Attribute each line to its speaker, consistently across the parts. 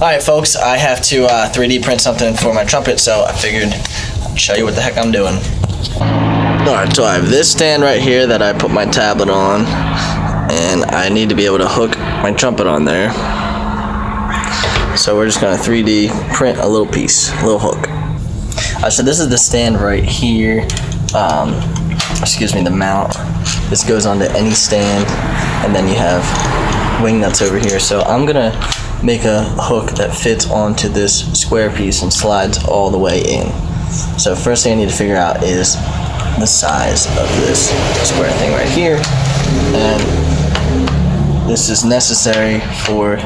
Speaker 1: Alright folks, I have to 3D print something for my trumpet, so I figured I'd show you what the heck I'm doing. Alright, so I have this stand right here that I put my tablet on, and I need to be able to hook my trumpet on there. So we're just going to 3D print a little piece, a little hook. So this is the stand right here, excuse me, the mount. This goes onto any stand, and then you have wing nuts over here. So I'm going to make a hook that fits onto this square piece and slides all the way in. So first thing I need to figure out is the size of this square thing right here, and this is necessary for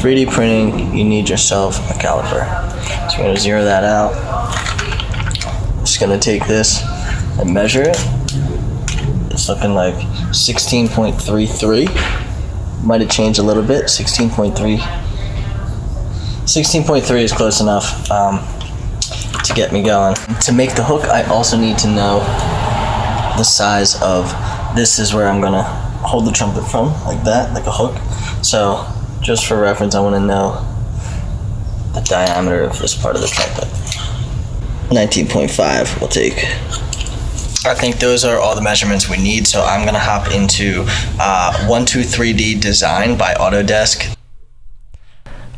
Speaker 1: 3D printing. You need yourself a caliper. So we're going to zero that out. Just going to take this and measure it. It's looking like 16.33. Might have changed a little bit. 16.3. 16.3 is close enough to get me going. To make the hook, I also need to know the size of, this is where I'm going to hold the trumpet from, like that, like a hook. So just for reference, I want to know the diameter of this part of the trumpet. 19.5 we'll take. I think those are all the measurements we need, so I'm going to hop into 123D Design by Autodesk.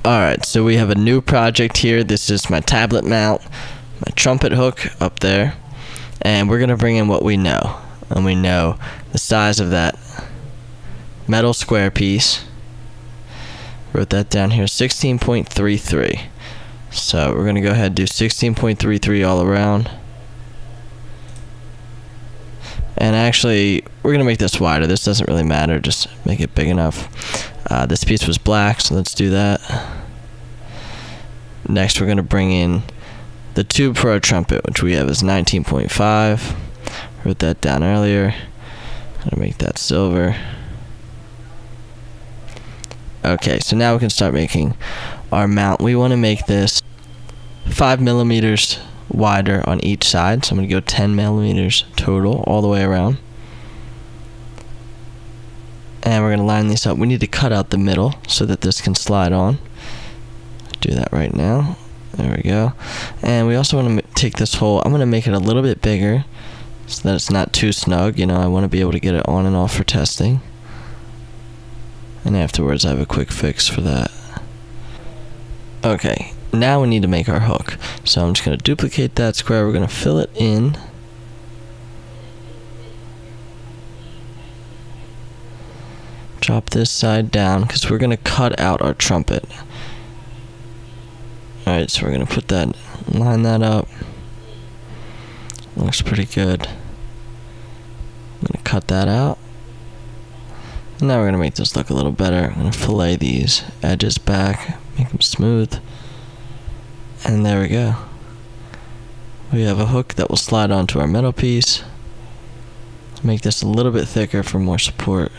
Speaker 1: Alright, so we have a new project here. This is my tablet mount, my trumpet hook up there, and we're going to bring in what we know. And we know the size of that metal square piece. Wrote that down here, 16.33. So we're going to go ahead and do 16.33 all around. And actually, we're going to make this wider. This doesn't really matter, just make it big enough. This piece was black, so let's do that. Next, we're going to bring in the tube for our trumpet, which we have is 19.5. Wrote that down earlier. Going to make that silver. Okay, so now we can start making our mount. We want to make this 5 millimeters wider on each side, so I'm going to go 10 millimeters total all the way around, and we're going to line these up. We need to cut out the middle so that this can slide on. Do that right now. There we go. And we also want to take this hole, I'm going to make it a little bit bigger so that it's not too snug. You know, I want to be able to get it on and off for testing, and afterwards I have a quick fix for that. Okay, now we need to make our hook. So I'm just going to duplicate that square. We're going to fill it in. Drop this side down because we're going to cut out our trumpet. Alright, so we're going to put that, line that up. Looks pretty good. I'm going to cut that out. And now we're going to make this look a little better. I'm going to fillet these edges back, make them smooth. And there we go. We have a hook that will slide onto our metal piece. Make this a little bit thicker for more support.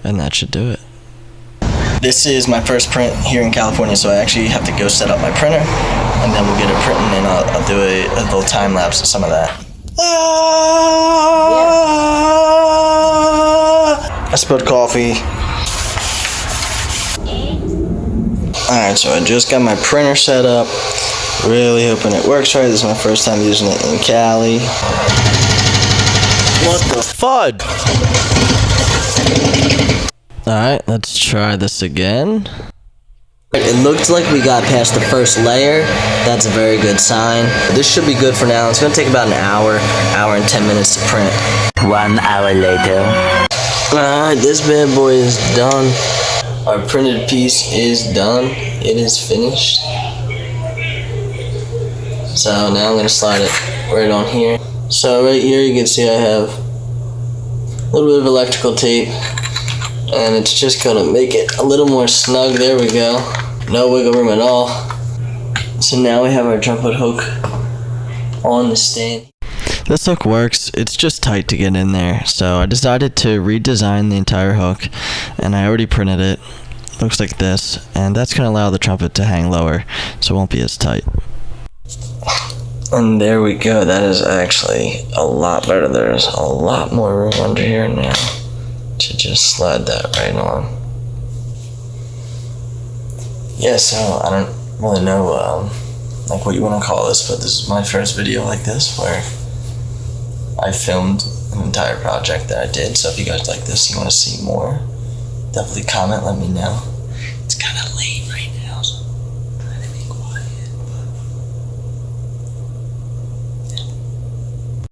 Speaker 1: And that should do it. This is my first print here in California, so I actually have to go set up my printer, and then we'll get it printing, and I'll do a little time lapse of some of that. I spilled coffee. Alright, so I just got my printer set up. Really hoping it works right. This is my first time using it in Cali. What the fud? Alright, let's try this again. It looked like we got past the first layer. That's a very good sign. This should be good for now. It's going to take about an hour and 10 minutes to print.
Speaker 2: 1 hour later.
Speaker 1: Alright, this bad boy is done. Our printed piece is done. It is finished. So now I'm going to slide it right on here. So right here you can see I have a little bit of electrical tape, and it's just going to make it a little more snug. There we go. No wiggle room at all. So now we have our trumpet hook on the stand. This hook works. It's just tight to get in there. So I decided to redesign the entire hook, and I already printed it. Looks like this, and that's going to allow the trumpet to hang lower, so it won't be as tight. And there we go. That is actually a lot better. There's a lot more room under here now to just slide that right on. yeah, so I don't really know like what you want to call this, but this is my first video like this where I filmed an entire project that I did. So if you guys like this, you want to see more, definitely comment, let me know. It's kind of